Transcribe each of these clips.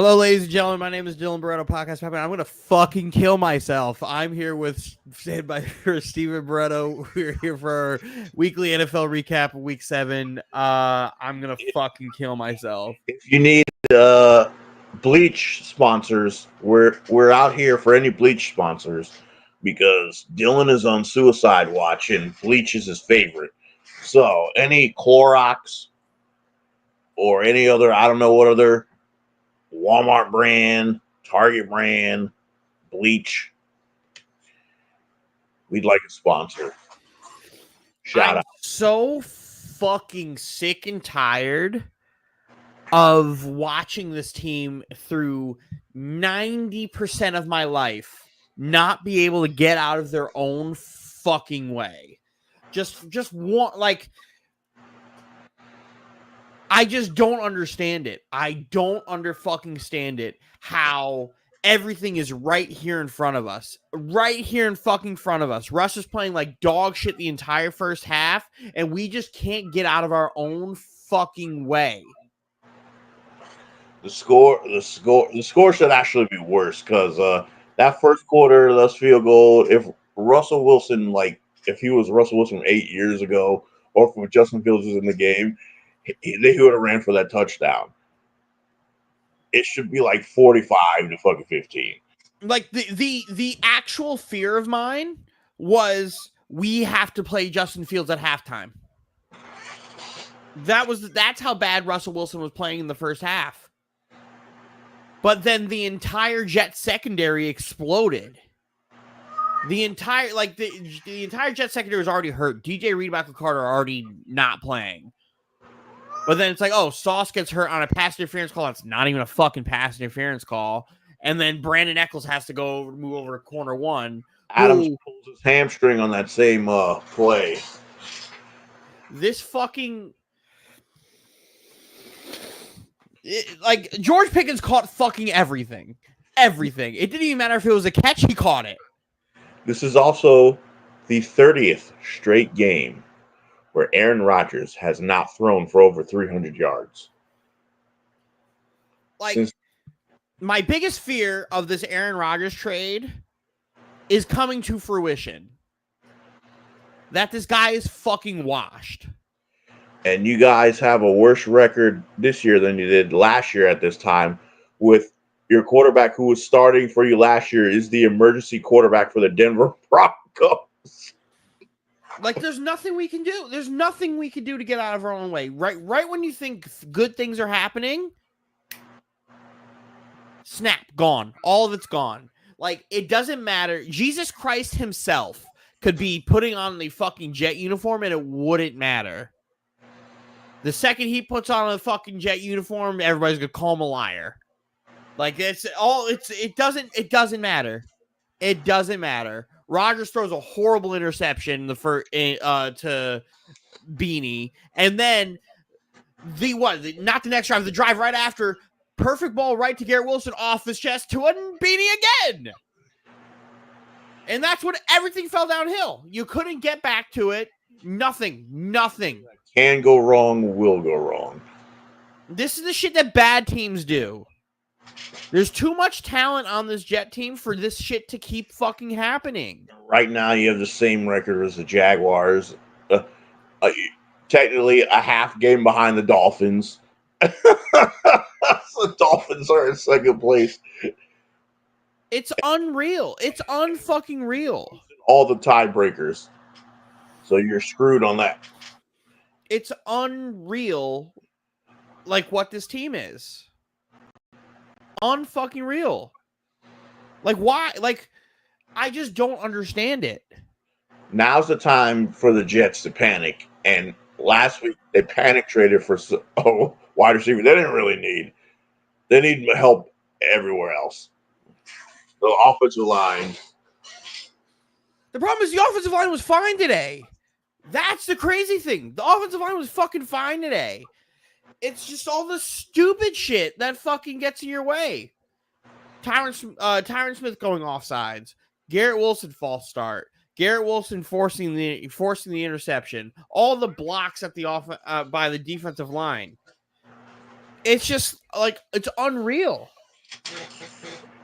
Hello, ladies and gentlemen. My name is Dylan Barreto, Podcast Pepper. I'm going to fucking kill myself. I'm here with Steven Barreto. We're here for our weekly NFL recap of Week 7. I'm going to fucking kill myself. If you need bleach sponsors, we're out here for any bleach sponsors because Dylan is on suicide watch and bleach is his favorite. So any Clorox or any other, I don't know what other Walmart brand, Target brand, bleach, we'd like a sponsor. Shout out. So fucking sick and tired of watching this team through 90% of my life not be able to get out of their own fucking way. Just want, like, I just don't understand it. I don't fucking stand it. How everything is right here in front of us. Right here in fucking front of us. Russ is playing like dog shit the entire first half, and we just can't get out of our own fucking way. The score should actually be worse because that first quarter, last field goal. If Russell Wilson, if he was Russell Wilson 8 years ago, or if Justin Fields was in the game, he would have ran for that touchdown. It should be like 45 to fucking 15. Like the actual fear of mine was we have to play Justin Fields at halftime. That's how bad Russell Wilson was playing in the first half. But then the entire Jets secondary exploded. The entire Jets secondary was already hurt. DJ Reed, Michael Carter are already not playing. But then it's like, oh, Sauce gets hurt on a pass interference call. That's not even a fucking pass interference call. And then Brandon Echols has to move over to corner one. Adams pulls his hamstring on that same play. This fucking... George Pickens caught fucking everything. Everything. It didn't even matter if it was a catch, he caught it. This is also the 30th straight game where Aaron Rodgers has not thrown for over 300 yards. My biggest fear of this Aaron Rodgers trade is coming to fruition. That this guy is fucking washed. And you guys have a worse record this year than you did last year at this time, with your quarterback who was starting for you last year is the emergency quarterback for the Denver Broncos. There's nothing we can do. There's nothing we can do to get out of our own way. Right when you think good things are happening, snap, gone. All of it's gone. It doesn't matter. Jesus Christ himself could be putting on the fucking Jet uniform and it wouldn't matter. The second he puts on a fucking Jet uniform, everybody's gonna call him a liar. It doesn't matter. It doesn't matter. Rodgers throws a horrible interception to Beanie, and then not the next drive, the drive right after, perfect ball right to Garrett Wilson off his chest to a Beanie again. And that's when everything fell downhill. You couldn't get back to it. Nothing. Can go wrong, will go wrong. This is the shit that bad teams do. There's too much talent on this Jet team for this shit to keep fucking happening. Right now, you have the same record as the Jaguars. Technically, a half game behind the Dolphins. The Dolphins are in second place. It's unreal. It's unfucking real. All the tiebreakers. So you're screwed on that. It's unreal, what this team is. Unfucking real. Why? I just don't understand it. Now's the time for the Jets to panic. And last week, they panic traded for wide receiver. They didn't really need. They need help everywhere else. The offensive line. The problem is the offensive line was fine today. That's the crazy thing. The offensive line was fucking fine today. It's just all the stupid shit that fucking gets in your way. Tyron Smith going offsides. Garrett Wilson false start. Garrett Wilson forcing the interception. All the blocks at the by the defensive line. It's just it's unreal.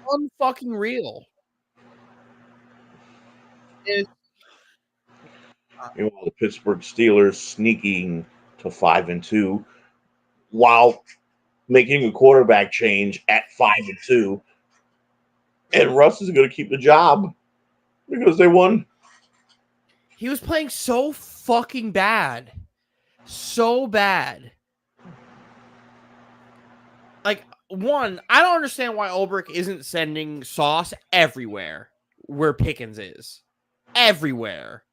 Unfucking real. It's, Meanwhile, the Pittsburgh Steelers sneaking to 5-2 while making a quarterback change at 5-2, and Russ is going to keep the job because they won. he was playing so fucking bad. So bad. Like, one, I don't understand why Ulbrich isn't sending Sauce everywhere where Pickens is. Everywhere.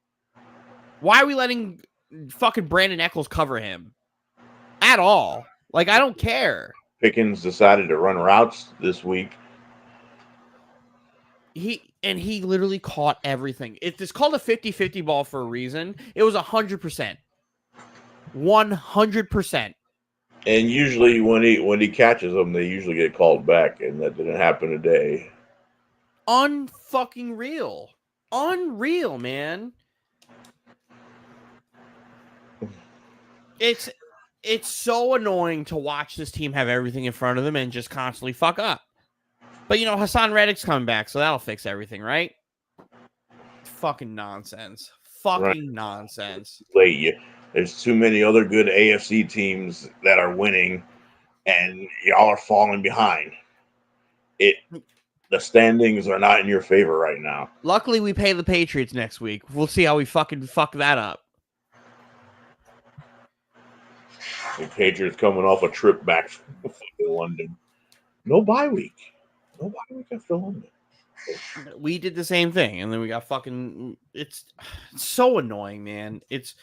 Why are we letting fucking Brandon Eccles cover him? At all. Like, I don't care. Pickens decided to run routes this week. He literally caught everything. It's called a 50-50 ball for a reason. It was 100%. 100%. And usually when he catches them, they usually get called back, and that didn't happen today. Unfucking real. Unreal, man. It's so annoying to watch this team have everything in front of them and just constantly fuck up. But, you know, Hassan Reddick's coming back, so that'll fix everything, right? Fucking nonsense. Fucking nonsense. Late. There's too many other good AFC teams that are winning, and y'all are falling behind. The standings are not in your favor right now. Luckily, we pay the Patriots next week. We'll see how we fucking fuck that up. The Patriots coming off a trip back from London. No bye week. No bye week after London. We did the same thing, and then we got fucking. It's so annoying, man. It's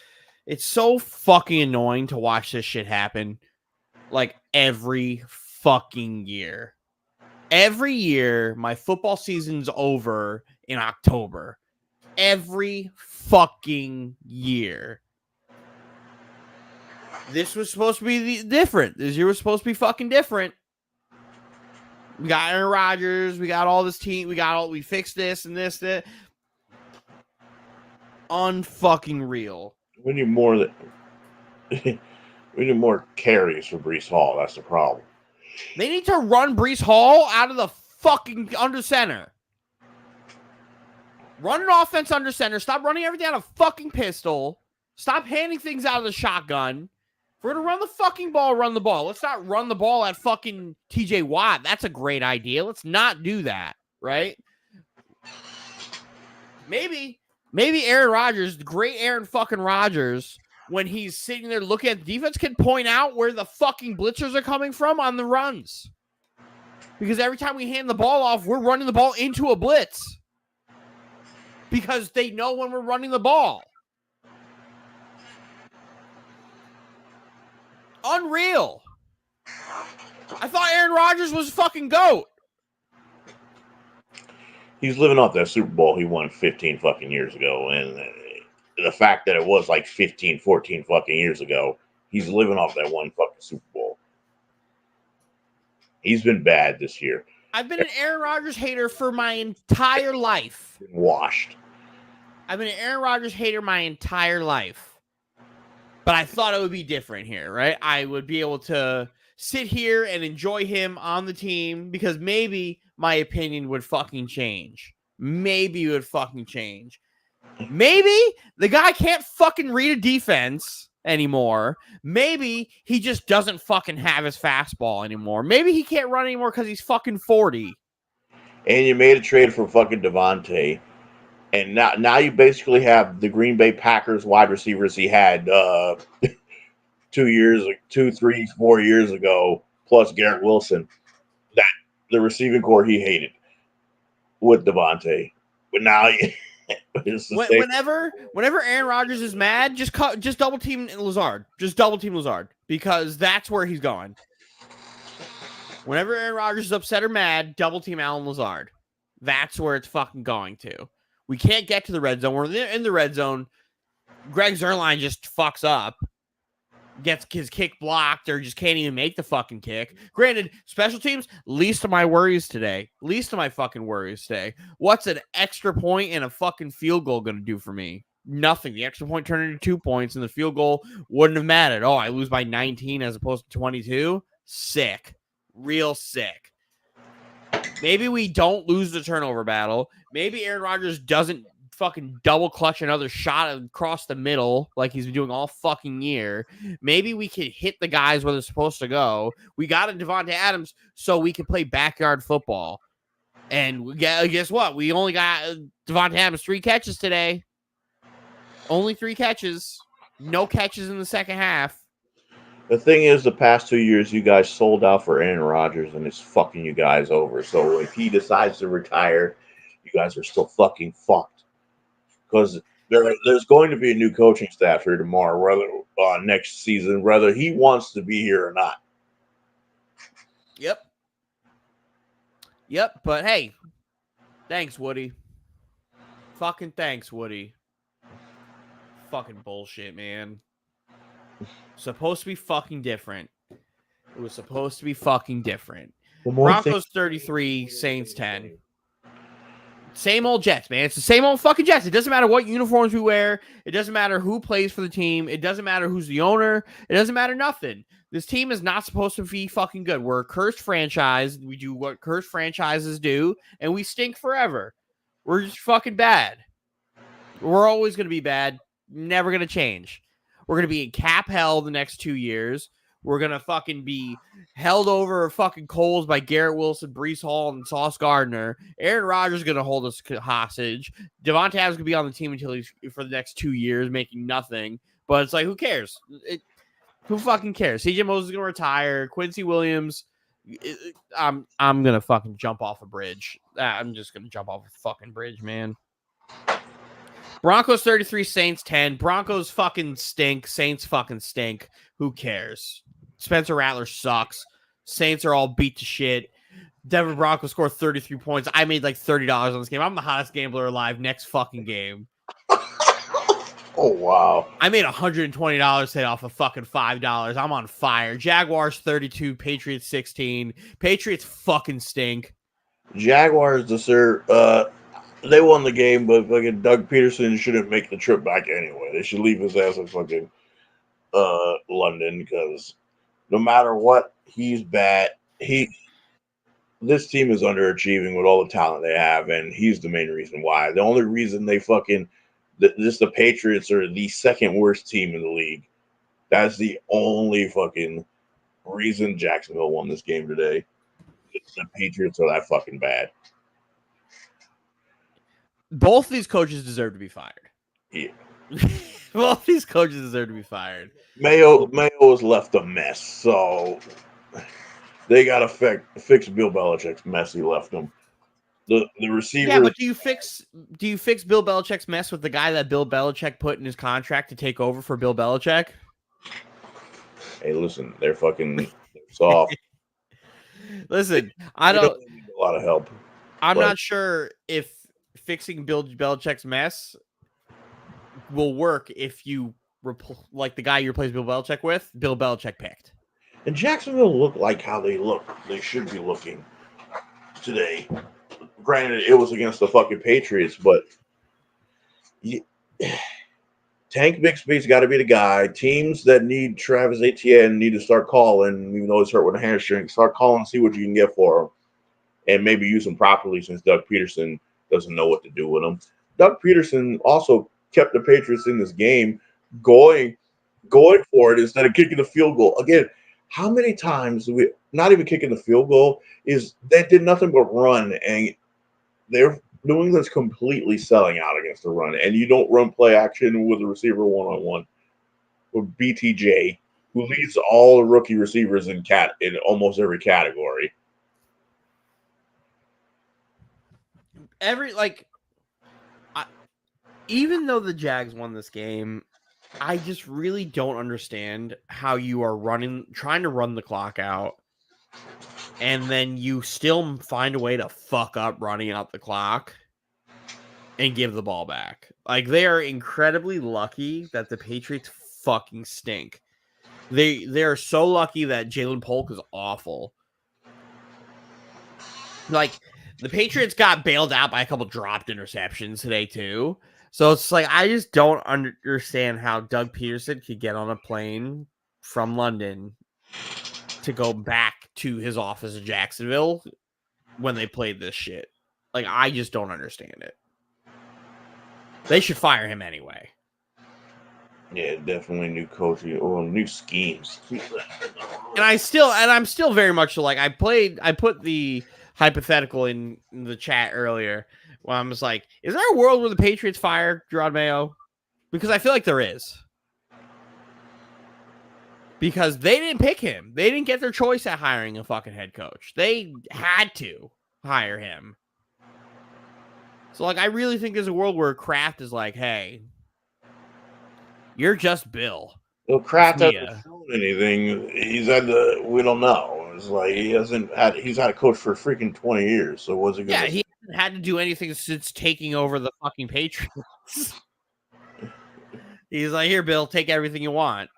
so fucking annoying to watch this shit happen, like every fucking year. Every year, my football season's over in October. Every fucking year. This was supposed to be different. This year was supposed to be fucking different. We got Aaron Rodgers. We got all this team. We fixed this and this, that. Unfucking real. We need more we need more carries for Breece Hall. That's the problem. They need to run Breece Hall out of the fucking under center. Run an offense under center. Stop running everything out of fucking pistol. Stop handing things out of the shotgun. If we're going to run the fucking ball, run the ball. Let's not run the ball at fucking TJ Watt. That's a great idea. Let's not do that, right? Maybe Aaron Rodgers, the great Aaron fucking Rodgers, when he's sitting there looking at the defense, can point out where the fucking blitzers are coming from on the runs. Because every time we hand the ball off, we're running the ball into a blitz. Because they know when we're running the ball. Unreal. I thought Aaron Rodgers was a fucking GOAT. He's living off that Super Bowl he won 15 fucking years ago. And the fact that it was like 15, 14 fucking years ago, he's living off that one fucking Super Bowl. He's been bad this year. I've been an Aaron Rodgers hater for my entire life. Been washed. I've been an Aaron Rodgers hater my entire life. But I thought it would be different here, right? I would be able to sit here and enjoy him on the team because maybe my opinion would fucking change. Maybe it would fucking change. Maybe the guy can't fucking read a defense anymore. Maybe he just doesn't fucking have his fastball anymore. Maybe he can't run anymore because he's fucking 40. And you made a trade for fucking Devontae. And now you basically have the Green Bay Packers wide receivers he had 2, 3, 4 years ago, plus Garrett Wilson, that the receiving core he hated with Devontae. But now whenever Aaron Rodgers is mad, just double team Lazard. Just double team Lazard because that's where he's going. Whenever Aaron Rodgers is upset or mad, double team Allen Lazard. That's where it's fucking going to. We can't get to the red zone. We're in the red zone. Greg Zuerlein just fucks up. Gets his kick blocked or just can't even make the fucking kick. Granted, special teams, least of my worries today. Least of my fucking worries today. What's an extra point and a fucking field goal going to do for me? Nothing. The extra point turned into 2 points and the field goal wouldn't have mattered. Oh, I lose by 19 as opposed to 22? Sick. Real sick. Maybe we don't lose the turnover battle. Maybe Aaron Rodgers doesn't fucking double clutch another shot across the middle like he's been doing all fucking year. Maybe we can hit the guys where they're supposed to go. We got a Devontae Adams so we can play backyard football. And guess what? We only got Devontae Adams 3 catches today. Only 3 catches. No catches in the second half. The thing is, the past 2 years, you guys sold out for Aaron Rodgers, and it's fucking you guys over. So if he decides to retire, you guys are still fucking fucked. Because there's going to be a new coaching staff here tomorrow, whether next season, whether he wants to be here or not. Yep, but hey, thanks, Woody. Fucking thanks, Woody. Fucking bullshit, man. Supposed to be fucking different. It was supposed to be fucking different. Broncos 33, Saints 10. Same old Jets, man. It's the same old fucking Jets. It doesn't matter what uniforms we wear. It doesn't matter who plays for the team. It doesn't matter who's the owner. It doesn't matter nothing. This team is not supposed to be fucking good. We're a cursed franchise. We do what cursed franchises do, and we stink forever. We're just fucking bad. We're always going to be bad. Never going to change. We're going to be in cap hell the next 2 years. We're going to fucking be held over fucking coals by Garrett Wilson, Breece Hall, and Sauce Gardner. Aaron Rodgers is going to hold us hostage. Devontae Adams going to be on the team until he's for the next 2 years, making nothing. But it's like, who cares? Who fucking cares? CJ Moses is going to retire. Quincy Williams, I'm going to fucking jump off a bridge. I'm just going to jump off a fucking bridge, man. Broncos 33, Saints 10. Broncos fucking stink. Saints fucking stink. Who cares? Spencer Rattler sucks. Saints are all beat to shit. Denver Broncos scored 33 points. I made like $30 on this game. I'm the hottest gambler alive next fucking game. Oh, wow. I made $120 today off of fucking $5. I'm on fire. Jaguars 32, Patriots 16. Patriots fucking stink. Jaguars deserve... they won the game, but fucking Doug Peterson shouldn't make the trip back anyway. They should leave his ass in fucking London, because no matter what, he's bad. This team is underachieving with all the talent they have, and he's the main reason why. The only reason they fucking the Patriots are the second worst team in the league. That's the only fucking reason Jacksonville won this game today. The Patriots are that fucking bad. Both these coaches deserve to be fired. Yeah. Both these coaches deserve to be fired. Mayo was left a mess, so they got to fix Bill Belichick's mess he left them. The receiver. Yeah, but do you fix Bill Belichick's mess with the guy that Bill Belichick put in his contract to take over for Bill Belichick? Hey, listen, they're fucking soft. Listen, I don't need a lot of help. I'm not sure if fixing Bill Belichick's mess will work if you like the guy you replace Bill Belichick with, Bill Belichick picked. And Jacksonville look like how they look. They should be looking today. Granted, it was against the fucking Patriots, but Tank Bixby's got to be the guy. Teams that need Travis Etienne need to start calling, even though he's hurt with a hamstring. Start calling and see what you can get for him, and maybe use him properly, since Doug Peterson doesn't know what to do with him. Doug Peterson also kept the Patriots in this game going for it instead of kicking the field goal. Again, how many times we not even kicking the field goal is they did nothing but run, and New England's completely selling out against the run, and you don't run play action with a receiver one-on-one with BTJ, who leads all the rookie receivers in almost every category. Even though the Jags won this game, I just really don't understand how you are trying to run the clock out, and then you still find a way to fuck up running out the clock and give the ball back. Like, they are incredibly lucky that the Patriots fucking stink. They are so lucky that Jalen Polk is awful. Like, the Patriots got bailed out by a couple dropped interceptions today too. So it's like, I just don't understand how Doug Peterson could get on a plane from London to go back to his office in Jacksonville when they played this shit. Like, I just don't understand it. They should fire him anyway. Yeah, definitely new coaching or new schemes. And I'm still very much like, I put the hypothetical in the chat earlier when I was like, is there a world where the Patriots fire Gerard Mayo? Because I feel like there is. Because they didn't pick him. They didn't get their choice at hiring a fucking head coach. They had to hire him. So, like, I really think there's a world where Kraft is like, hey, you're just Bill. Well, Kraft hasn't shown anything. We don't know. It's like he's had a coach for freaking 20 years. So what's he going to he hasn't had to do anything since taking over the fucking Patriots. He's like, here, Bill, take everything you want.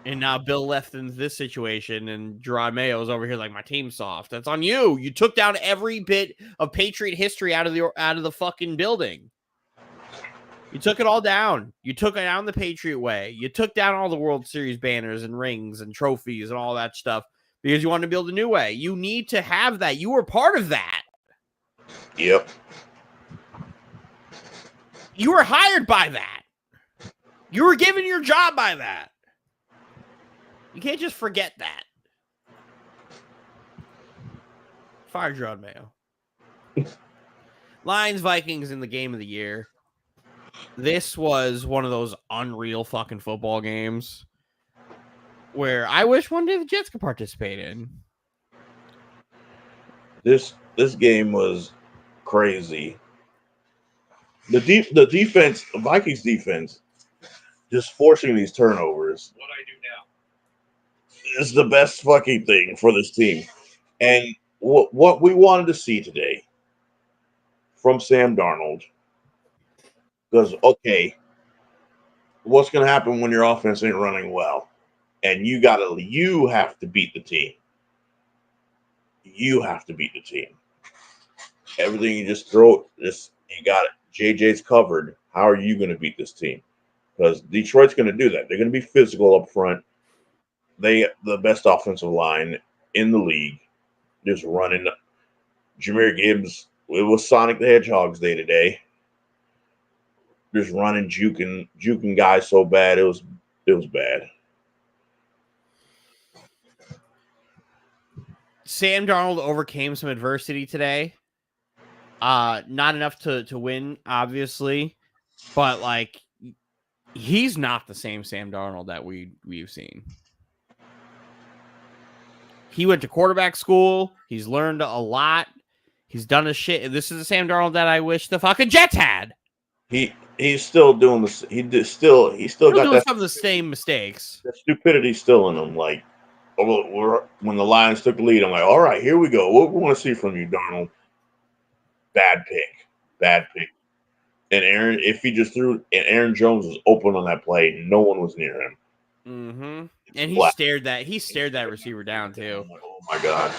And now Bill left in this situation, and Gerard Mayo's over here like, my team's soft. That's on you. You took down every bit of Patriot history out of the fucking building. You took it all down. You took it down the Patriot way. You took down all the World Series banners and rings and trophies and all that stuff because you wanted to build a new way. You need to have that. You were part of that. Yep. You were hired by that. You were given your job by that. You can't just forget that. Fire Gerard Mayo. Lions Vikings in the game of the year. This was one of those unreal fucking football games where I wish one day the Jets could participate in. This game was crazy. The defense, the Vikings defense, just forcing these turnovers. What I do now is the best fucking thing for this team. And what we wanted to see today from Sam Darnold, because, okay, what's going to happen when your offense ain't running well? And you have to beat the team. You have to beat the team. Everything you just throw, you got it. JJ's covered. How are you going to beat this team? Because Detroit's going to do that. They're going to be physical up front. They the best offensive line in the league, just running. Jahmyr Gibbs, it was Sonic the Hedgehog's day today. Just running, juking guys so bad it was bad. Sam Darnold overcame some adversity today. Not enough to win, obviously, but like he's not the same Sam Darnold that we've seen. He went to quarterback school. He's learned a lot. He's done his shit. This is the Sam Darnold that I wish the fucking Jets had. He's still doing this. He still got doing some of the same mistakes. The stupidity still in him. Like when the Lions took the lead, I'm like, all right, here we go. What we want to see from you, Darnold? Bad pick. And Aaron Jones was open on that play. No one was near him. Mm-hmm. And he stared that receiver down too. Oh my God.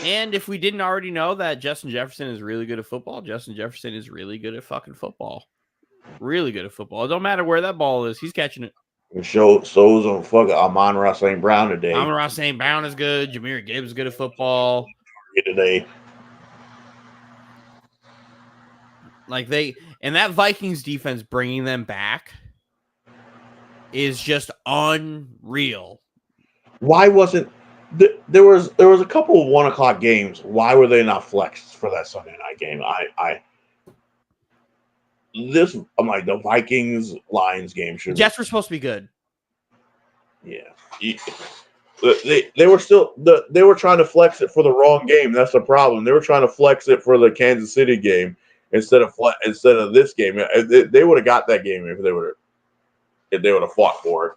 And if we didn't already know that Justin Jefferson is really good at football, Justin Jefferson is really good at fucking football. Really good at football. It don't matter where that ball is, he's catching it. So is on fucking Amon-Ra St. Brown today. Amon-Ra St. Brown is good. Jahmyr Gibbs is good at football. Today. Like that Vikings defense bringing them back is just unreal. Why wasn't there was a couple of 1 o'clock games? Why were they not flexed for that Sunday night game? I'm like, the Vikings Lions game should. Jets were supposed to be good. Yeah, they were trying to flex it for the wrong game. That's the problem. They were trying to flex it for the Kansas City game instead of this game. They would have got that game if they would have fought for it.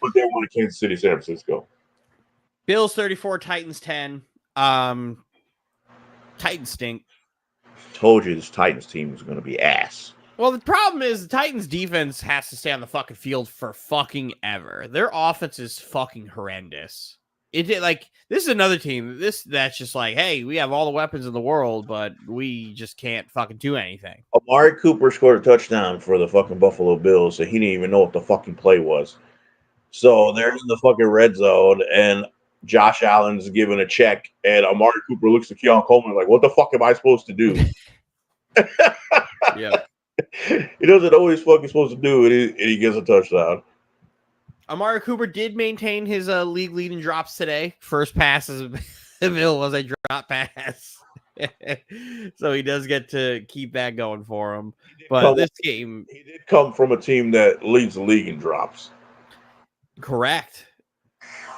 But they wanted Kansas City, San Francisco. Bills 34, Titans 10. Titans stink. Told you this Titans team was going to be ass. Well, the problem is the Titans defense has to stay on the fucking field for fucking ever. Their offense is fucking horrendous. This is another team that's just like, hey, we have all the weapons in the world, but we just can't fucking do anything. Amari Cooper scored a touchdown for the fucking Buffalo Bills, so he didn't even know what the fucking play was. So they're in the fucking red zone, and Josh Allen's giving a check, and Amari Cooper looks at Keon Coleman like, "What the fuck am I supposed to do?" Yeah. He doesn't know what he's fucking supposed to do, and he gets a touchdown. Amari Cooper did maintain his league leading drops today. First pass is Bill was a drop pass. So he does get to keep that going for him. But this game, he did come from a team that leads the league in drops. Correct.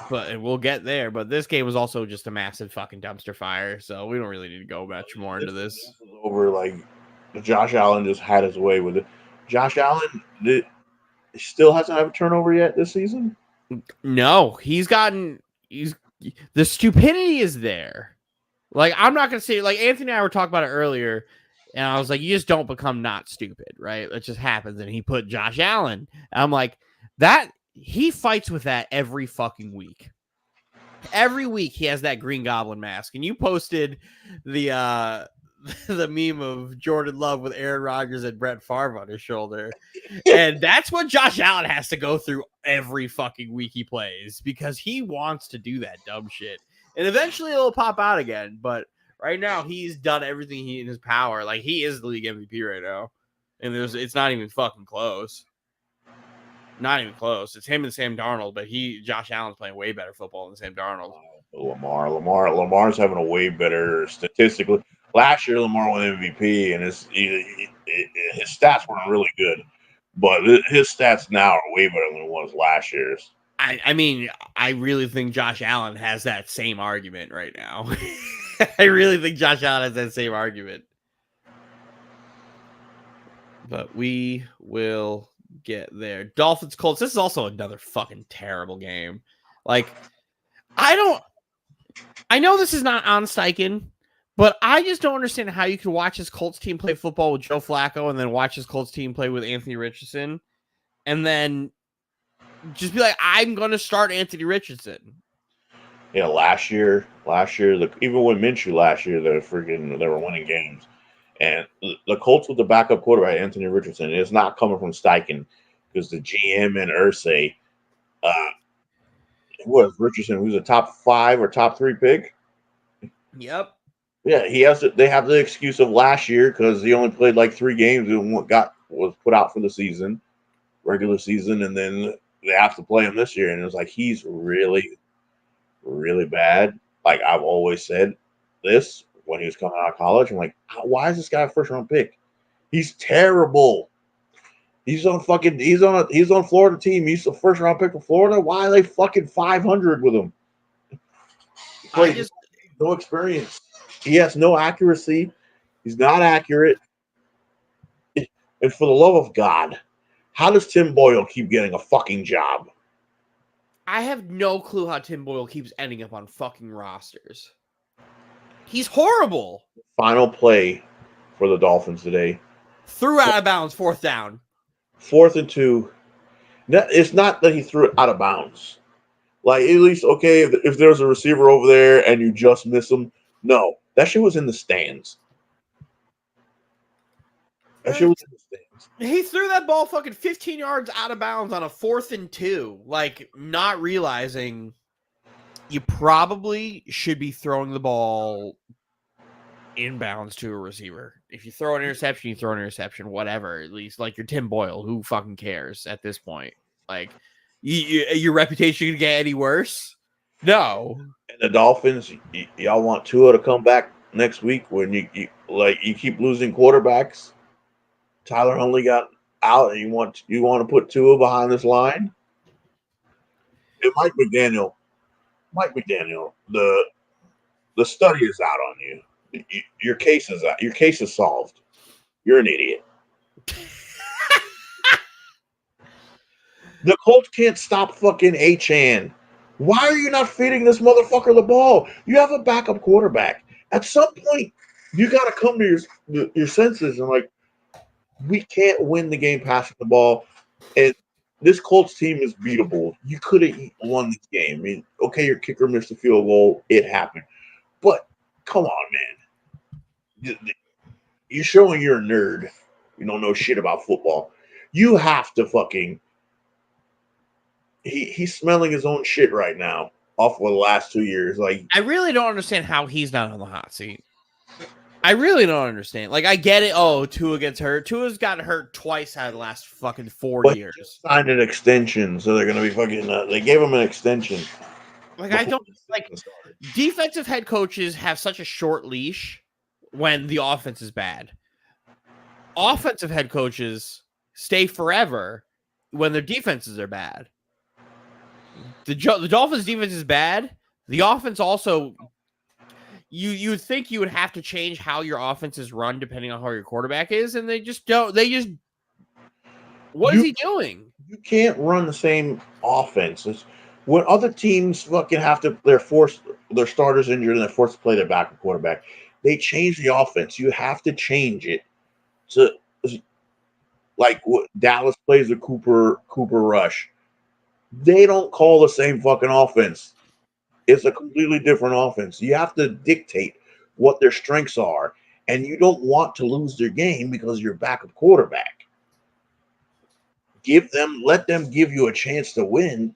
But we'll get there. But this game was also just a massive fucking dumpster fire. So we don't really need to go much more into this. Over, like, Josh Allen just had his way with it. Josh Allen still hasn't had a turnover yet this season. No, the stupidity is there. Like, I'm not gonna say, like, Anthony and I were talking about it earlier, and I was like, you just don't become not stupid, right? It just happens. And he put Josh Allen. And I'm like, that he fights with that every fucking week. Every week he has that Green Goblin mask. And you posted the meme of Jordan Love with Aaron Rodgers and Brett Favre on his shoulder. And that's what Josh Allen has to go through every fucking week he plays, because he wants to do that dumb shit. And eventually it'll pop out again. But right now he's done everything in his power. Like, he is the league MVP right now. And it's not even fucking close. Not even close. It's him and Sam Darnold, but Josh Allen's playing way better football than Sam Darnold. Lamar's having a way better statistically. Last year, Lamar won MVP, and his stats weren't really good, but his stats now are way better than it was last year's. I mean, I really think Josh Allen has that same argument right now. I really think Josh Allen has that same argument. But we will get there. Dolphins Colts. This is also another fucking terrible game. Like, I know this is not on Steichen, but I just don't understand how you can watch this Colts team play football with Joe Flacco and then watch this Colts team play with Anthony Richardson and then just be like, I'm going to start Anthony Richardson. Yeah, last year, even with Minshew last year, they were winning games. And the Colts with the backup quarterback, Anthony Richardson, is not coming from Steichen, because the GM and Irsay, Richardson, who's a top 5 or top 3 pick. Yep. Yeah, they have the excuse of last year because he only played like 3 games and was put out for the season, regular season, and then they have to play him this year. And it was like, he's really, really bad. Like, I've always said this when he was coming out of college. I'm like, why is this guy a first round pick? He's terrible. He's on Florida team. He's the first round pick for Florida. Why are they fucking 500 with him? No experience. He has no accuracy. He's not accurate. And for the love of God, how does Tim Boyle keep getting a fucking job? I have no clue how Tim Boyle keeps ending up on fucking rosters. He's horrible. Final play for the Dolphins today. Threw out of bounds, 4th down. 4th and 2. It's not that he threw it out of bounds. Like, at least, okay, if there's a receiver over there and you just miss him. No, that shit was in the stands. He threw that ball fucking 15 yards out of bounds on a 4th and 2, like, not realizing you probably should be throwing the ball inbounds to a receiver. If you throw an interception, you throw an interception, whatever. At least, like, you're Tim Boyle. Who fucking cares at this point? Like, your reputation can get any worse? No. And the Dolphins, y'all want Tua to come back next week when you keep losing quarterbacks? Tyler Huntley got out, and you want to put Tua behind this line? And Mike McDaniel, the study is out on you. Your case is out. Your case is solved. You're an idiot. The Colts can't stop fucking Achane. Why are you not feeding this motherfucker the ball? You have a backup quarterback. At some point, you got to come to your senses and, like, we can't win the game passing the ball. And this Colts team is beatable. You could have won this game. I mean, okay, your kicker missed a field goal. It happened. But come on, man. You're showing you're a nerd. You don't know shit about football. You have to fucking... He's smelling his own shit right now. off of the last 2 years. Like, I really don't understand how he's not on the hot seat. I really don't understand. Like, I get it. Oh, Tua gets hurt. Tua's gotten hurt twice out of the last fucking 4 but years. just signed an extension, so they're gonna be fucking. They gave him an extension. Like, I don't the like season started. defensive head coaches have such a short leash when the offense is bad. Offensive head coaches stay forever when their defenses are bad. The Dolphins' defense is bad. The offense also. You would think you would have to change how your offense is run depending on how your quarterback is, and they just don't. They just. What is he doing? You can't run the same offenses when other teams fucking have to. They're forced. Their starters injured and they're forced to play their backup quarterback. They change the offense. You have to change it to like what Dallas plays the Cooper Rush. They don't call the same fucking offense. It's a completely different offense. You have to dictate what their strengths are, and you don't want to lose their game because you're backup quarterback. Let them give you a chance to win,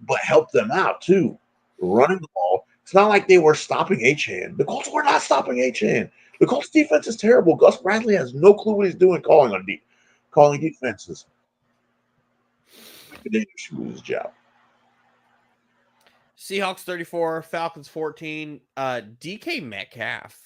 but help them out too. Running the ball. It's not like they were stopping Achane. The Colts were not stopping Achane. The Colts defense is terrible. Gus Bradley has no clue what he's doing calling defenses. He should lose his job. Seahawks 34, Falcons 14. DK Metcalf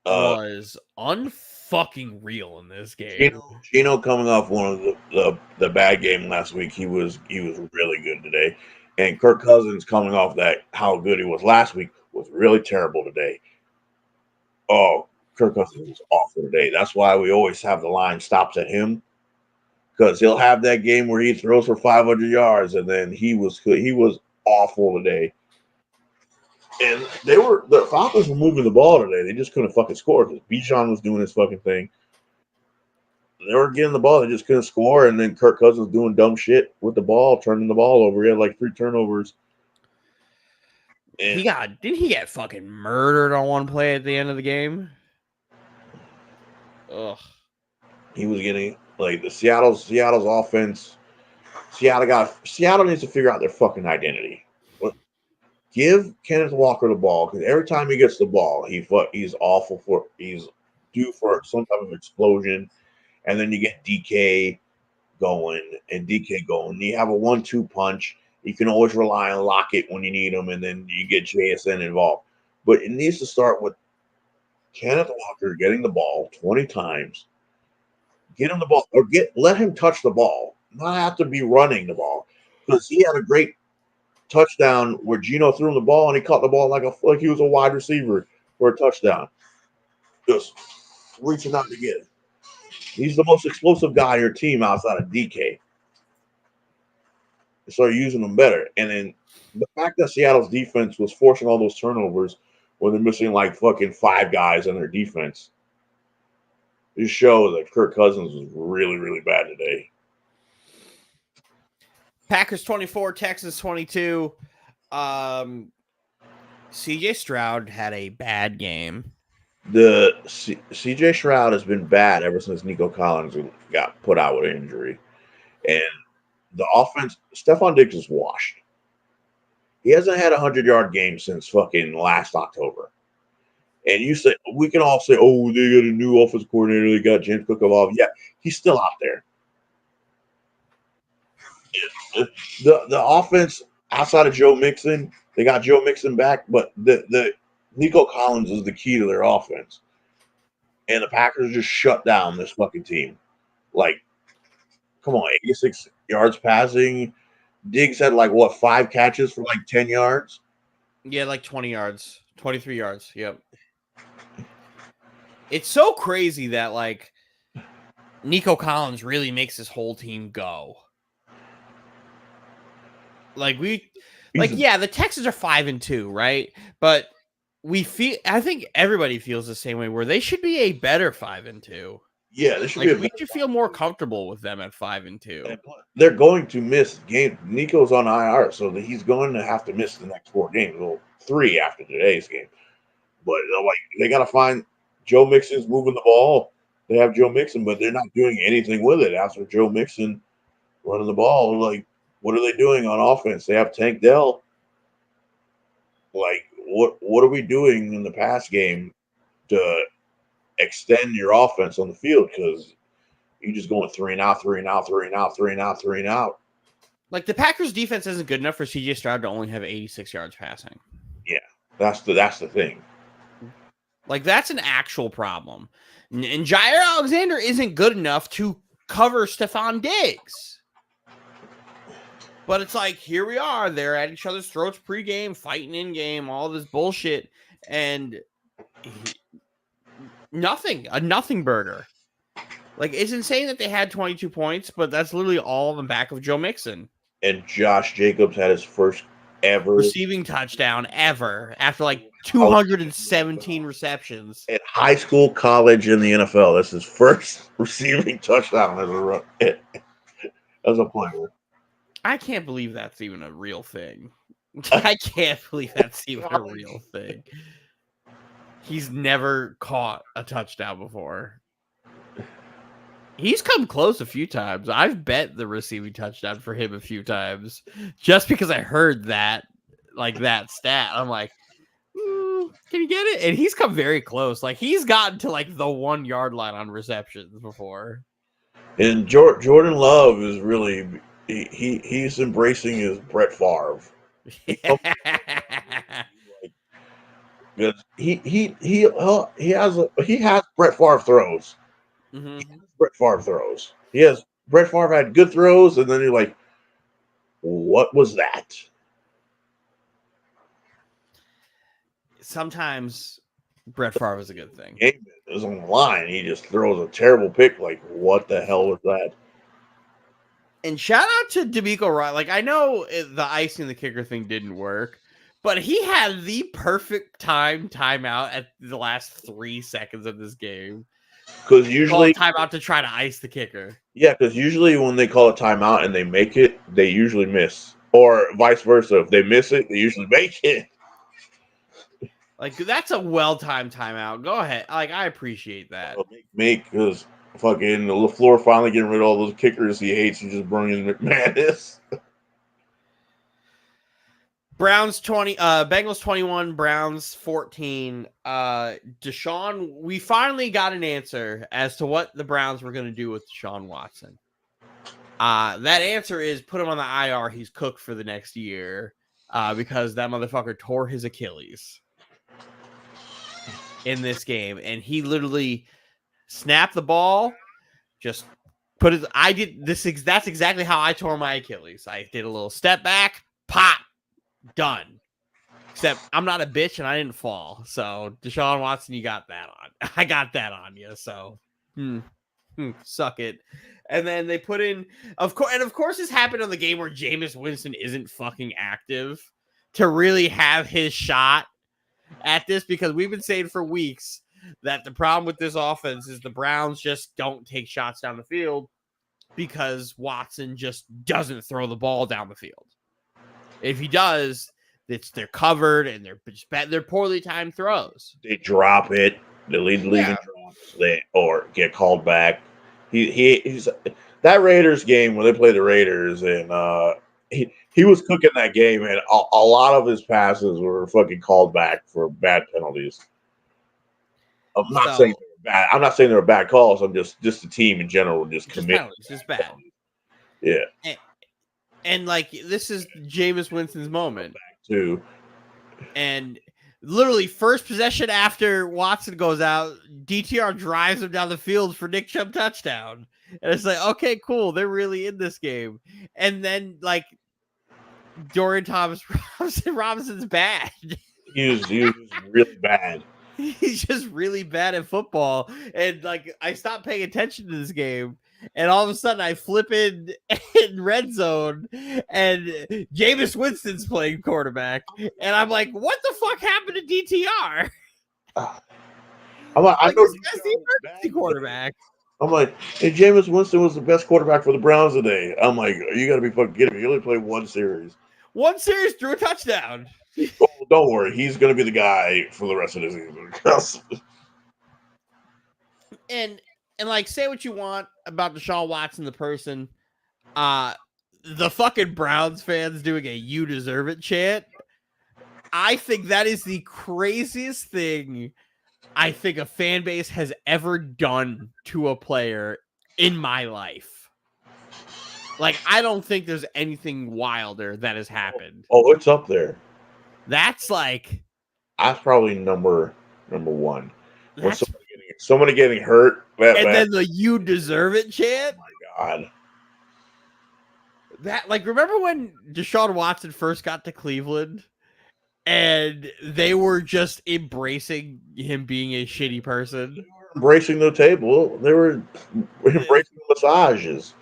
was unfucking real in this game. Gino coming off one of the bad game last week. He was really good today. And Kirk Cousins coming off that how good he was last week was really terrible today. Oh, Kirk Cousins was awful today. That's why we always have the line stops at him. Because he'll have that game where he throws for 500 yards, and then he was awful today. And the Falcons were moving the ball today. They just couldn't fucking score because Bijan was doing his fucking thing. They were getting the ball, they just couldn't score. And then Kirk Cousins doing dumb shit with the ball, turning the ball over. He had like 3 turnovers. And didn't he get fucking murdered on one play at the end of the game? Ugh. He was getting like the Seattle's offense. Seattle needs to figure out their fucking identity. Give Kenneth Walker the ball because every time he gets the ball, he's awful he's due for some type of explosion, and then you get DK going. You have a 1-2 punch. You can always rely on Lockett when you need him, and then you get JSN involved. But it needs to start with Kenneth Walker getting the ball 20 times. Get him the ball, or let him touch the ball. Not have to be running the ball because he had a great touchdown where Gino threw him the ball and he caught the ball like he was a wide receiver for a touchdown. Just reaching out to get it. He's the most explosive guy on your team outside of DK. Start using him better. And then the fact that Seattle's defense was forcing all those turnovers when they're missing like fucking 5 guys on their defense. Just show that Kirk Cousins was really, really bad today. Packers 24, Texans 22. CJ Stroud had a bad game. The CJ Stroud has been bad ever since Nico Collins got put out with an injury. And the offense, Stephon Diggs is washed. He hasn't had a 100-yard game since fucking last October. And we can all say, oh, they got a new offensive coordinator. They got James Cook involved. Yeah, he's still out there. The offense outside of Joe Mixon, they got Joe Mixon back, but the Nico Collins is the key to their offense. And the Packers just shut down this fucking team. Like, come on, 86 yards passing. Diggs had 5 catches for 10 yards? Yeah, 20 yards. 23 yards. Yep. It's so crazy that Nico Collins really makes this whole team go. The Texans are 5-2, right? But I think everybody feels the same way where they should be a better 5-2. Yeah, they should be. We should feel more comfortable with them at 5-2. They're going to miss games. Nico's on IR, so he's going to have to miss the next 4 games. Well, 3 after today's game. But they got to find Joe Mixon's moving the ball. They have Joe Mixon, but they're not doing anything with it after Joe Mixon running the ball. What are they doing on offense? They have Tank Dell. Like, what are we doing in the pass game to extend your offense on the field? Because you just going 3 and out, 3 and out, 3 and out, 3 and out, 3 and out. Like the Packers defense isn't good enough for CJ Stroud to only have 86 yards passing. Yeah, that's the thing. Like that's an actual problem. And Jair Alexander isn't good enough to cover Stephon Diggs. But it's like, here we are. They're at each other's throats pregame, fighting in game, all this bullshit. And a nothing burger. Like, it's insane that they had 22 points, but that's literally all on the back of Joe Mixon. And Josh Jacobs had his first ever receiving touchdown ever after like 217 receptions. At high school, college, in the NFL. That's his first receiving touchdown as a player. I can't believe that's even a real thing. I can't believe that's even a real thing. He's never caught a touchdown before. He's come close a few times. I've bet the receiving touchdown for him a few times just because I heard that, like that stat. I'm like, can you get it? And he's come very close. Like he's gotten to like the 1 yard line on receptions before. And Jordan Love is really he's embracing his Brett Favre. He has Brett Favre throws. Mm-hmm. Brett Favre throws. Yes, Brett Favre had good throws, and then you're like, what was that? Sometimes Brett Favre is a good thing. Game is on the line. He just throws a terrible pick. Like, what the hell was that? And shout out to D'Amico Ryan. Like, I know the icing the kicker thing didn't work, but he had the perfect timeout at the last 3 seconds of this game. Because usually timeout to try to ice the kicker. Yeah, because usually when they call a timeout and they make it, they usually miss, or vice versa. If they miss it, they usually make it. Like that's a well-timed timeout. Go ahead. Like I appreciate that. Make because fucking LaFleur finally getting rid of all those kickers he hates and just bringing McManus. Browns 20, Bengals 21, Browns 14. Deshaun, we finally got an answer as to what the Browns were going to do with Deshaun Watson. That answer is put him on the IR. He's cooked for the next year because that motherfucker tore his Achilles in this game. And he literally snapped the ball, just put it. That's exactly how I tore my Achilles. I did a little step back, pop. Done. Except I'm not a bitch and I didn't fall. So Deshaun Watson, you got that on. I got that on you. So suck it. And then they put in, of course, this happened on the game where Jameis Winston isn't fucking active to really have his shot at this, because we've been saying for weeks that the problem with this offense is the Browns just don't take shots down the field because Watson just doesn't throw the ball down the field. If he does, they're covered and they're poorly timed throws. They drop it. They lead the league in drops. Or get called back. He's that Raiders game when they play the Raiders, and he was cooking that game, and a lot of his passes were fucking called back for bad penalties. I'm not saying they were bad. I'm not saying they were bad calls. I'm just the team in general just committed. Just bad. Yeah. And like this is Jameis Winston's moment too. And literally first possession after Watson goes out, DTR drives him down the field for Nick Chubb touchdown. And it's like, okay, cool. They're really in this game. And then like Dorian Robinson's bad. He was really bad. He's just really bad at football. And like I stopped paying attention to this game. And all of a sudden, I flip in red zone, and Jameis Winston's playing quarterback. And I'm like, what the fuck happened to DTR? I'm like, I know this guy's the emergency quarterback. I'm like, hey, Jameis Winston was the best quarterback for the Browns today. I'm like, you got to be fucking kidding me. He only played one series. One series, threw a touchdown. Oh, don't worry. He's going to be the guy for the rest of the season. And like, say what you want about Deshaun Watson, the person. the fucking Browns fans doing a "You deserve it" chant. I think that is the craziest thing I think a fan base has ever done to a player in my life. Like, I don't think there's anything wilder that has happened. Oh, it's up there. That's like That's probably number one. When that's somebody getting hurt, then the "You deserve it" chant. God. That, like, remember when Deshaun Watson first got to Cleveland and they were just embracing him being a shitty person? Embracing the table. They were embracing the massages.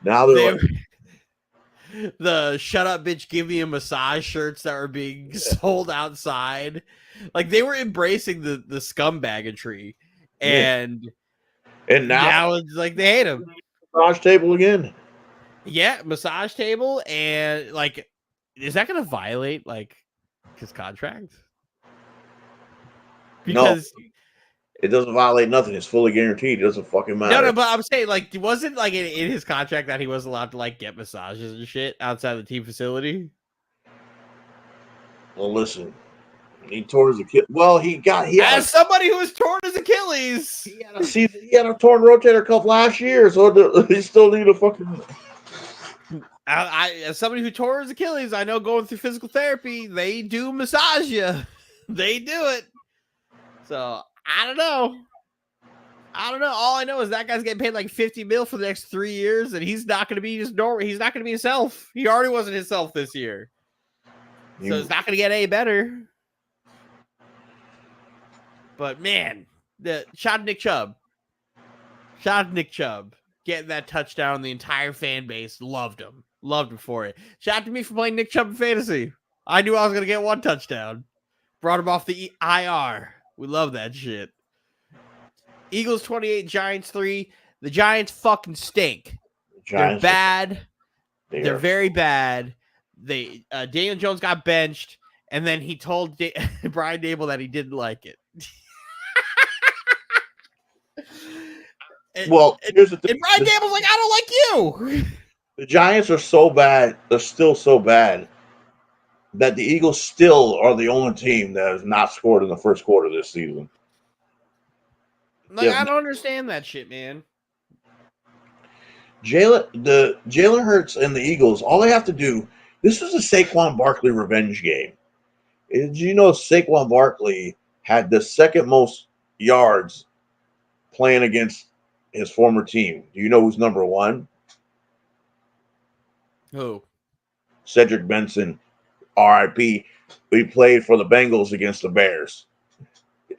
Now they're like, the "shut up, bitch, give me a massage" shirts that were being sold outside. Like, they were embracing the scumbaggery. And now it's like they hate him. Massage table again. Yeah, massage table. And like, is that going to violate like his contract? Because it doesn't violate nothing. It's fully guaranteed. It doesn't fucking matter. No, but I'm saying, like, wasn't like in his contract that he wasn't allowed to like get massages and shit outside the team facility? Well, listen, he tore his Achilles. Well, he As somebody who has torn his Achilles, he had a torn rotator cuff last year, so he still need a fucking. As somebody who tore his Achilles, I know going through physical therapy, they do massage you. They do it. So I don't know. All I know is that guy's getting paid like $50 million for the next 3 years, and he's not going to be just normal. He's not going to be himself. He already wasn't himself this year, so it's not going to get any better. But man, shout out to Nick Chubb. Getting that touchdown, the entire fan base loved him for it. Shout out to me for playing Nick Chubb in fantasy. I knew I was going to get one touchdown. Brought him off the IR. We love that shit. Eagles 28, Giants 3. The Giants fucking stink. They're bad. They're very bad. Daniel Jones got benched, and then he told Brian Dable that he didn't like it. Here's the thing. And Brian Dable's like, I don't like you. The Giants are so bad. They're still so bad that the Eagles still are the only team that has not scored in the first quarter this season. Like, I don't understand that shit, man. Jalen Hurts and the Eagles, all they have to do, this was a Saquon Barkley revenge game. Did you know Saquon Barkley had the second most yards playing against his former team? Do you know who's number one? Who? Cedric Benson, RIP. He played for the Bengals against the Bears.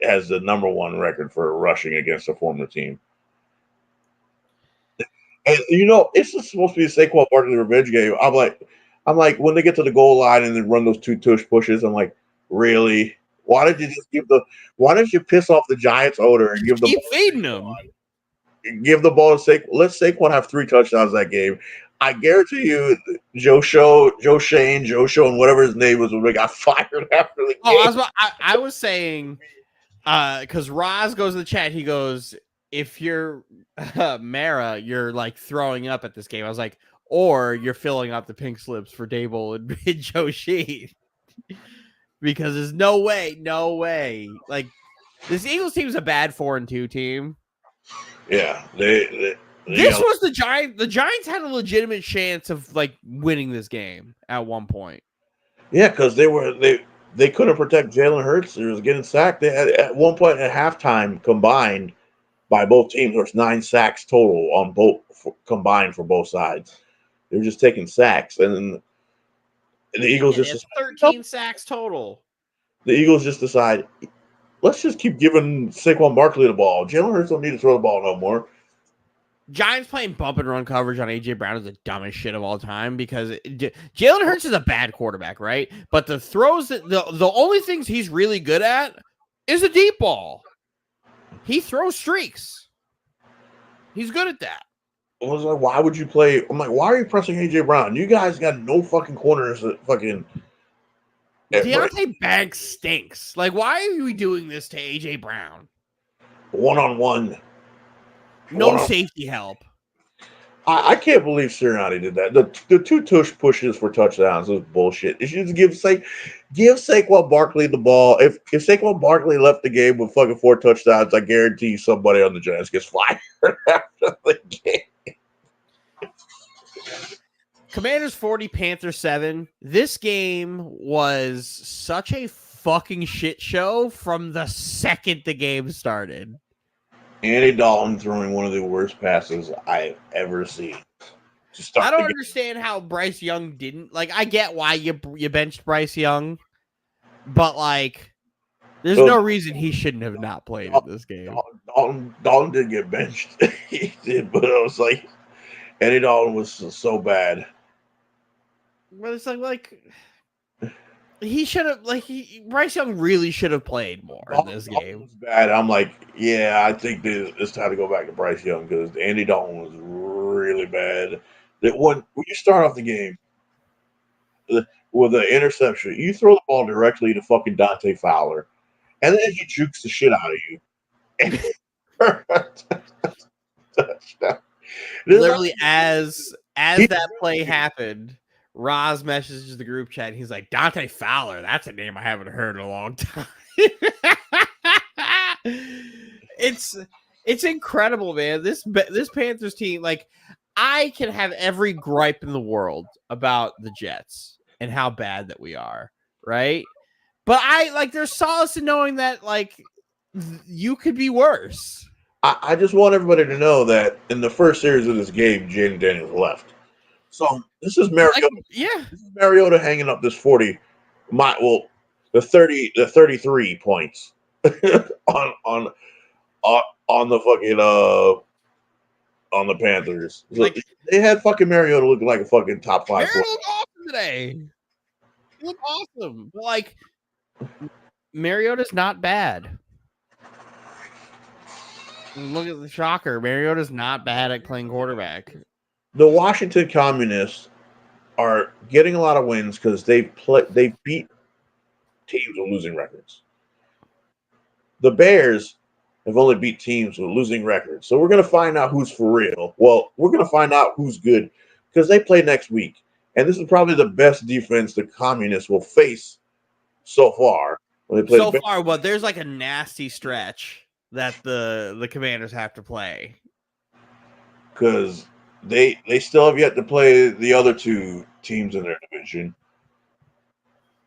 Has the number one record for rushing against a former team. And it's just supposed to be a Saquon Barkley revenge game. I'm like, when they get to the goal line and then run those two tush pushes, I'm like, really? Why did you piss off the Giants owner and keep feeding them? Give the ball to Saquon. Let Saquon have 3 touchdowns that game. I guarantee you, Joe Shane, and whatever his name was, when they got fired after the game. I was saying, because Roz goes in the chat, he goes, if you're Mara, you're like throwing up at this game. I was like, or you're filling out the pink slips for Dable and Joe Sheen. Because there's no way. Like, this Eagles team's a bad 4-2 team. Yeah, this was the Giants. The Giants had a legitimate chance of like winning this game at one point. Yeah, because they couldn't protect Jalen Hurts. He was getting sacked. They had, at one point at halftime combined by both teams, there was 9 sacks total on combined for both sides. They were just taking sacks, and then the Eagles just 13 sacks total. The Eagles just decide, let's just keep giving Saquon Barkley the ball. Jalen Hurts don't need to throw the ball no more. Giants playing bump and run coverage on AJ Brown is the dumbest shit of all time because Jalen Hurts is a bad quarterback, right? But the throws, the only things he's really good at is a deep ball. He throws streaks. He's good at that. I was like, why would you play? I'm like, why are you pressing AJ Brown? You guys got no fucking corners that fucking. Deontay Banks stinks. Like, why are we doing this to AJ Brown? 1-on-1. No safety help. I can't believe Sirianni did that. The two tush pushes for touchdowns was bullshit. It should just give Saquon Barkley the ball. If Saquon Barkley left the game with fucking 4 touchdowns, I guarantee you somebody on the Giants gets fired after the game. Commanders 40, Panthers 7. This game was such a fucking shit show from the second the game started. Andy Dalton throwing one of the worst passes I've ever seen. I don't understand how Bryce Young didn't. Like, I get why you benched Bryce Young, but, like, there's no reason he shouldn't have not played in this game. Dalton did get benched. He did, but I was like, Andy Dalton was so bad. But it's like he should have, Bryce Young really should have played more in this game. Was bad. I'm like, yeah, I think it's time to go back to Bryce Young because Andy Dalton was really bad. When you start off the game with an interception, you throw the ball directly to fucking Dante Fowler, and then he jukes the shit out of you. Literally, as that play happened, Roz messages the group chat. And he's like, Dante Fowler. That's a name I haven't heard in a long time. It's incredible, man. This Panthers team, like, I can have every gripe in the world about the Jets and how bad that we are, right? But there's solace in knowing that, like, you could be worse. I just want everybody to know that in the first series of this game, Jaden Daniels left. So this is Mariota. This is Mariota hanging up this 40, the 33 points on the fucking on the Panthers. Like, they had fucking Mariota looking like a fucking top 5. Mariota looked awesome today. He looked awesome. But, like, Mariota's not bad. Look at the shocker. Mariota's not bad at playing quarterback. The Washington Communists are getting a lot of wins because they beat teams with losing records. The Bears have only beat teams with losing records. So we're going to find out who's for real. Well, we're going to find out who's good because they play next week. And this is probably the best defense the Communists will face so far. When they play so far, but there's like a nasty stretch that the Commanders have to play. Because they still have yet to play the other 2 teams in their division.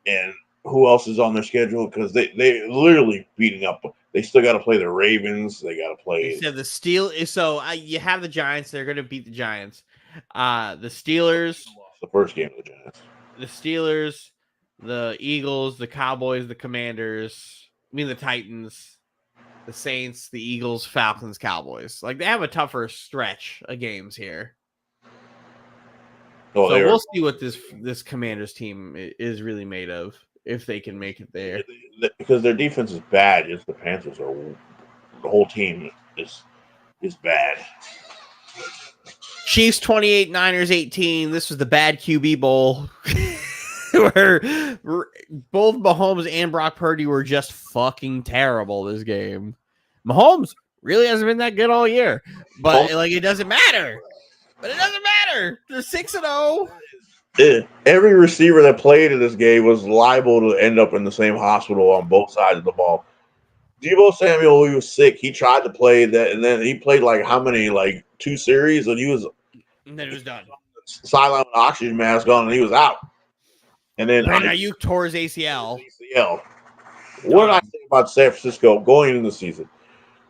And who else is on their schedule? Because they literally beating up. They still got to play the Ravens. They got to play. So the Steelers. So you have the Giants. They're going to beat the Giants. The Steelers. The first game of the Giants. The Steelers, the Eagles, the Cowboys, the Commanders. The Titans, the Saints, the Eagles, Falcons, Cowboys. Like, they have a tougher stretch of games here. So we'll see what this Commanders team is really made of, if they can make it there. Because their defense is bad. Just the Panthers are. The whole team is bad. Chiefs 28, Niners 18. This was the bad QB bowl, where both Mahomes and Brock Purdy were just fucking terrible this game. Mahomes really hasn't been that good all year, but it doesn't matter. But it doesn't matter. They're 6-0. Every receiver that played in this game was liable to end up in the same hospital on both sides of the ball. Deebo Samuel, he was sick. He tried to play that, and then he played how many 2 series, and then he was done. Sideline with oxygen mask on, and he was out. And then Ayuk tore his ACL. What did I think about San Francisco going into the season?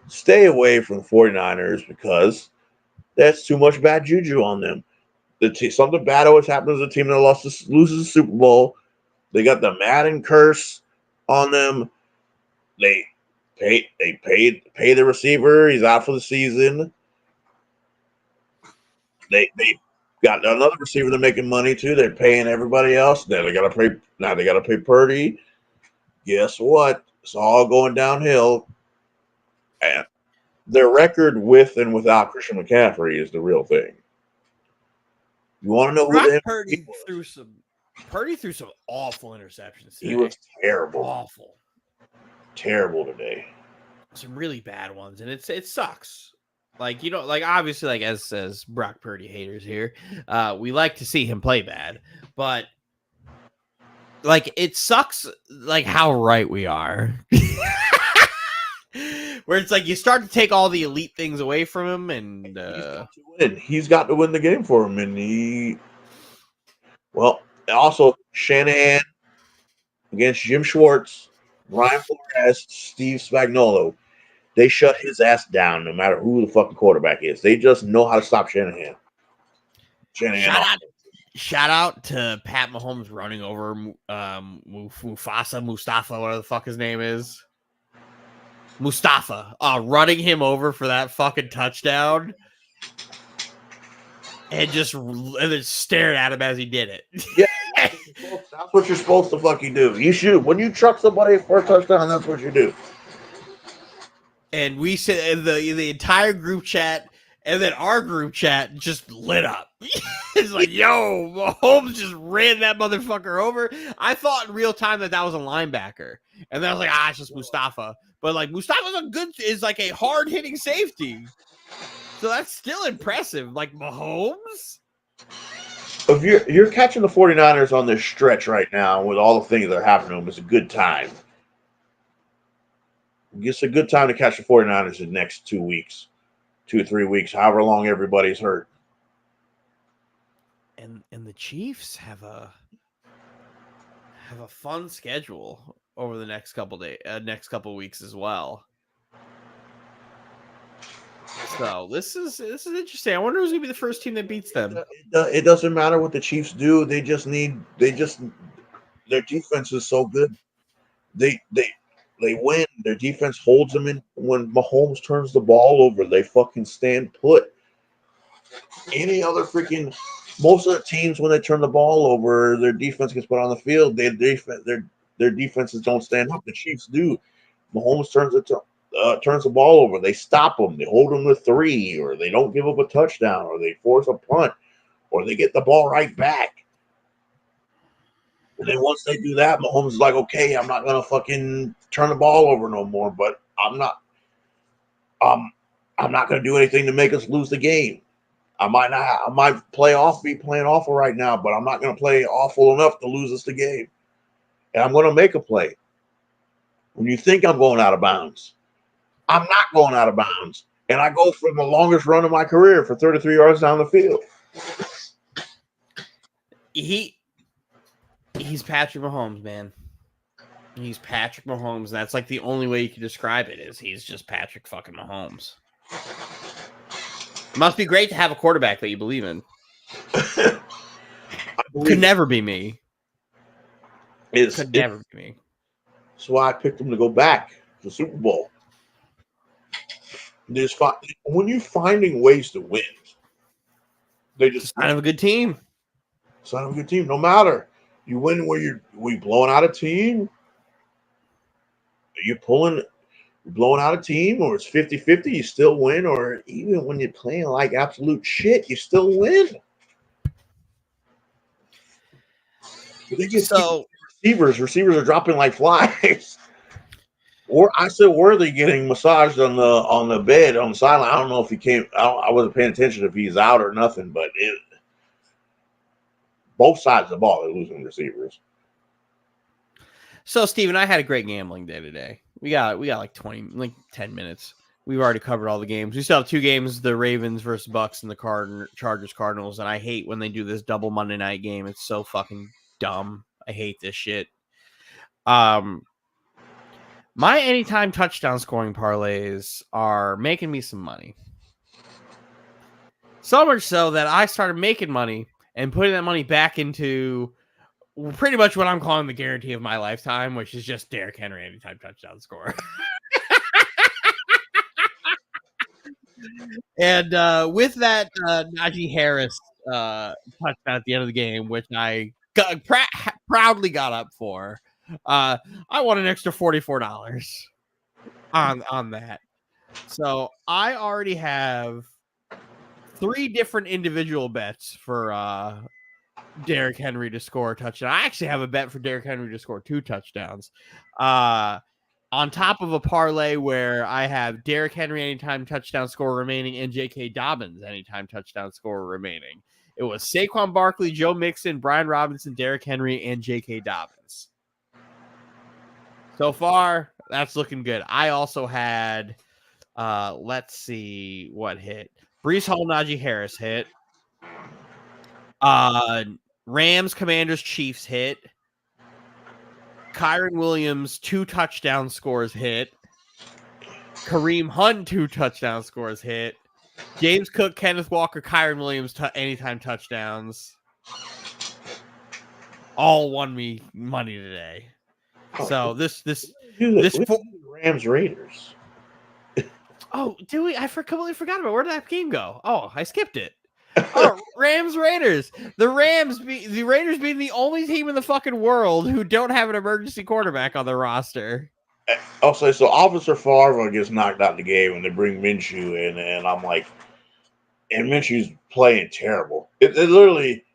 Stay away from the 49ers because that's too much bad juju on them. Something bad always happens to a team that loses the Super Bowl. They got the Madden curse on them. They pay the receiver. He's out for the season. They got another receiver they're making money to. They're paying everybody else. Now they got to pay Purdy. Guess what? It's all going downhill. And their record with and without Christian McCaffrey is the real thing. You want to know who Purdy threw some awful interceptions today. He was terrible. Awful. Terrible today. Some really bad ones, and it sucks. Like, like obviously, like as Brock Purdy haters here, we like to see him play bad, but like it sucks like how right we are. Where it's like you start to take all the elite things away from him, and He's got to win. He's got to win the game for him, and also Shanahan against Jim Schwartz, Ryan Flores, Steve Spagnuolo. They shut his ass down no matter who the fucking quarterback is. They just know how to stop Shanahan. Shout out to Pat Mahomes running over Mustafa, whatever the fuck his name is. Mustafa, running him over for that fucking touchdown. And then stared at him as he did it. Yeah, that's what you're supposed to fucking do. You shoot. When you truck somebody for a touchdown, that's what you do. And we said the entire group chat, and then our group chat just lit up. It's like, yo, Mahomes just ran that motherfucker over. I thought in real time that was a linebacker. And then I was like, it's just Mustafa. But like Mustafa's is like a hard hitting safety. So that's still impressive. Like Mahomes. If you're catching the 49ers on this stretch right now with all the things that are happening to them, it's a good time. It's a good time to catch the 49ers in the next 2 weeks, 2 or 3 weeks, however long everybody's hurt. And the Chiefs have a fun schedule over the next couple weeks as well. So this is interesting. I wonder who's gonna be the first team that beats them. It doesn't matter what the Chiefs do. Their defense is so good. They win. Their defense holds them in. When Mahomes turns the ball over, they fucking stand put. Most of the teams, when they turn the ball over, their defense gets put on the field. Their defenses don't stand up. The Chiefs do. Mahomes turns the ball over. They stop them. They hold them to 3, or they don't give up a touchdown, or they force a punt, or they get the ball right back. And then once they do that, Mahomes is like, okay, I'm not gonna fucking turn the ball over no more. But I'm not gonna do anything to make us lose the game. I might be playing awful right now, but I'm not going to play awful enough to lose us the game. And I'm going to make a play. When you think I'm going out of bounds, I'm not going out of bounds. And I go for the longest run of my career for 33 yards down the field. He's Patrick Mahomes, man. He's Patrick Mahomes. That's like the only way you can describe it is he's just Patrick fucking Mahomes. It must be great to have a quarterback that you believe in. Could never be me. Could never be me. That's why I picked him to go back to the Super Bowl. When you're finding ways to win, they just sign of a good team. Sign of a good team. No matter you win where we blowing out a team, you're blowing out a team, or it's 50-50, you still win, or even when you're playing like absolute shit, you still win. They just receivers are dropping like flies. Or I said Worthy getting massaged on the bed on the sideline. I don't know if he came. I wasn't paying attention if he's out or nothing, but both sides of the ball are losing receivers. So, Steven, I had a great gambling day today. We got like 10 minutes. We've already covered all the games. We still have 2 games, the Ravens versus Bucks and the Chargers Cardinals. And I hate when they do this double Monday night game. It's so fucking dumb. I hate this shit. My anytime touchdown scoring parlays are making me some money. So much so that I started making money and putting that money back into pretty much what I'm calling the guarantee of my lifetime, which is just Derrick Henry anytime touchdown score. And with that Najee Harris touchdown at the end of the game, which I proudly got up for, I won an extra $44 on that. So I already have 3 different individual bets for Derrick Henry to score a touchdown. I actually have a bet for Derrick Henry to score 2 touchdowns. I on top of a parlay where I have Derrick Henry anytime touchdown score remaining and J.K. Dobbins anytime touchdown score remaining. It was Saquon Barkley, Joe Mixon, Brian Robinson, Derrick Henry, and J.K. Dobbins. So far, that's looking good. I also had, let's see what hit. Breece Hall, Najee Harris hit. Rams, Commanders, Chiefs hit. Kyron Williams, 2 touchdown scores hit. Kareem Hunt, 2 touchdown scores hit. James Cook, Kenneth Walker, Kyron Williams, anytime touchdowns. All won me money today. So this Rams Raiders. Oh, do we? I completely forgot about where did that game go? Oh, I skipped it. Oh, Rams Raiders. The Raiders being the only team in the fucking world who don't have an emergency quarterback on their roster. I'll say so. Officer Favre gets knocked out the game, and they bring Minshew in, and I'm like, and Minshew's playing terrible. It literally,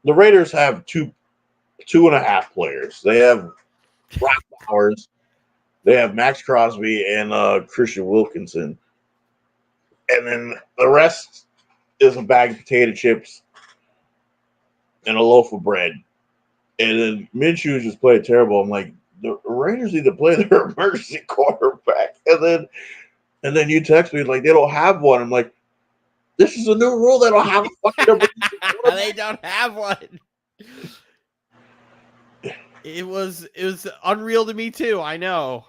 the Raiders have two and a half players. They have Brock Bowers, they have Max Crosby, and Christian Wilkinson, and then the rest is a bag of potato chips and a loaf of bread. And then Minshew just played terrible. I'm like, the Raiders need to play their emergency quarterback. And then you text me like they don't have one. I'm like, this is a new rule. They don't have a fucking emergency quarterback. They don't have one. It was unreal to me too. I know.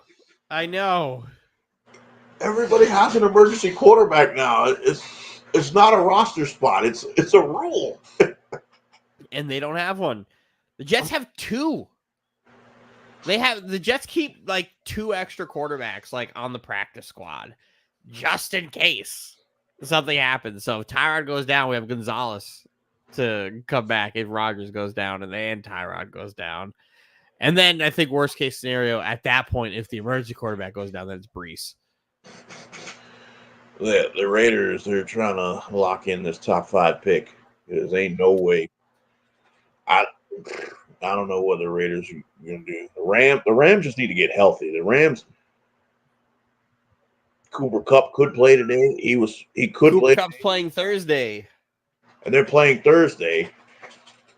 Everybody has an emergency quarterback now. It's not a roster spot. It's a rule. And they don't have one. The Jets have 2. The Jets keep like 2 extra quarterbacks like on the practice squad just in case something happens. So if Tyrod goes down, we have Gonzalez to come back if Rodgers goes down and Tyrod goes down. And then I think worst case scenario at that point, if the emergency quarterback goes down, then it's Breece. The Raiders, they're trying to lock in this top 5 pick. There ain't no way. I don't know what the Raiders are going to do. The Rams just need to get healthy. The Rams, Cooper Kupp could play today. He could play. Cooper Kupp's playing Thursday. And they're playing Thursday.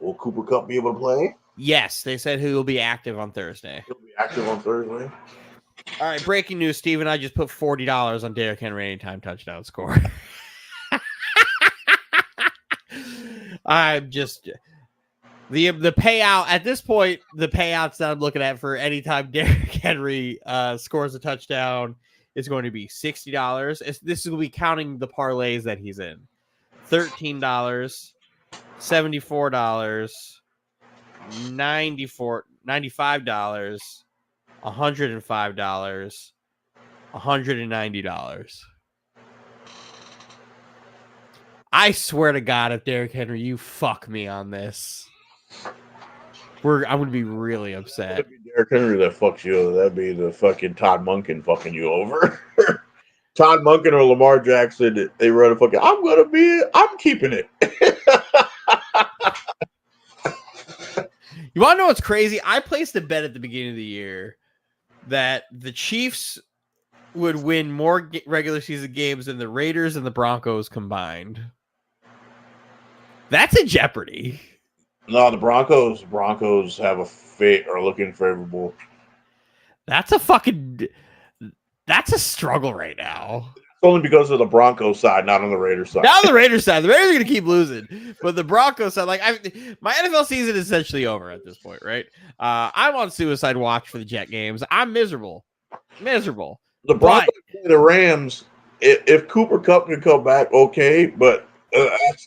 Will Cooper Kupp be able to play? Yes, they said he will be active on Thursday. He'll be active on Thursday. All right, breaking news, Steven. I just put $40 on Derrick Henry anytime touchdown score. I'm just the payout at this point. The payouts that I'm looking at for anytime Derrick Henry scores a touchdown is going to be $60. This is going to be counting the parlays that he's in. $13, $74, $95, $105, $190. I swear to God, if Derrick Henry, you fuck me on this, I'm going to be really upset. That'd be Derrick Henry that fucks you over. That'd be the fucking Todd Monken fucking you over. Todd Monken or Lamar Jackson, they run a fucking, I'm keeping it. You want to know what's crazy? I placed a bet at the beginning of the year that the Chiefs would win more regular season games than the Raiders and the Broncos combined. That's in jeopardy. No, the Broncos have are looking favorable. That's a struggle right now. It's only because of the Broncos side, not on the Raiders side. Not on the Raiders side. The Raiders are going to keep losing. But the Broncos side, my NFL season is essentially over at this point, right? I'm on suicide watch for the Jet games. I'm miserable. The Broncos play the Rams. If Cooper Kupp can come back, okay, but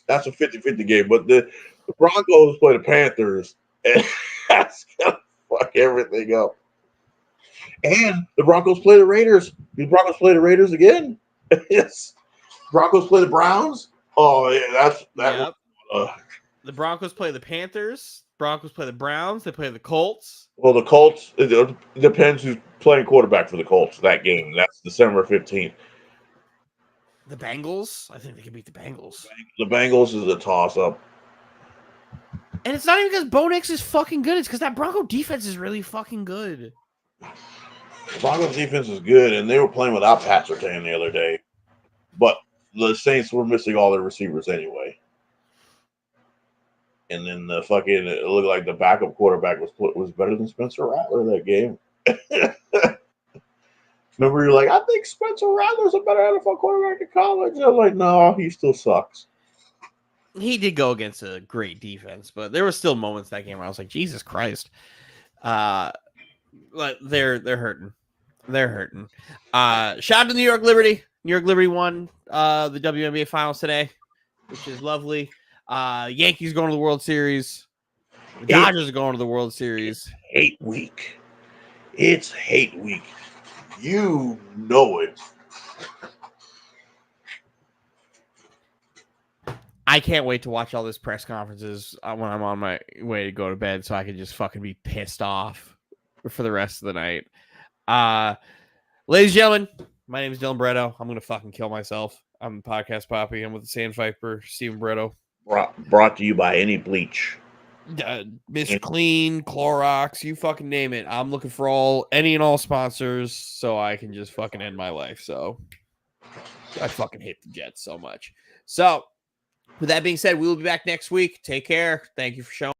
that's a 50-50 game. But the Broncos play the Panthers, and that's going to fuck everything up. And the Broncos play the Raiders. The Broncos play the Raiders again. Yes. Broncos play the Browns. Oh, yeah, Yep. The Broncos play the Panthers. Broncos play the Browns. They play the Colts. Well, the Colts, it depends who's playing quarterback for the Colts that game. That's December 15th. The Bengals. I think they can beat the Bengals. The Bengals is a toss-up. And it's not even because Bo Nix is fucking good. It's because that Bronco defense is really fucking good. The Broncos defense is good, and they were playing without Pat Surtain the other day. But the Saints were missing all their receivers anyway. And then it looked like the backup quarterback was better than Spencer Rattler that game. Remember, you're like, I think Spencer Rattler's a better NFL quarterback in college. I was like, no, he still sucks. He did go against a great defense, but there were still moments that game where I was like, Jesus Christ. But they're hurting. They're hurting. Shout out to New York Liberty. New York Liberty won the WNBA finals today, which is lovely. Yankees going to the World Series. The Dodgers are going to the World Series. Hate week. It's hate week. You know it. I can't wait to watch all these press conferences when I'm on my way to go to bed so I can just fucking be pissed off for the rest of the night. Ladies and gentlemen, my name is Dylan Bretto. I'm going to fucking kill myself. I'm the podcast poppy. I'm with the Sand Viper, Steven Bretto. Brought to you by Any Bleach. Mr. Clean, Clorox, you fucking name it. I'm looking for any and all sponsors so I can just fucking end my life. So I fucking hate the Jets so much. So with that being said, we will be back next week. Take care. Thank you for showing.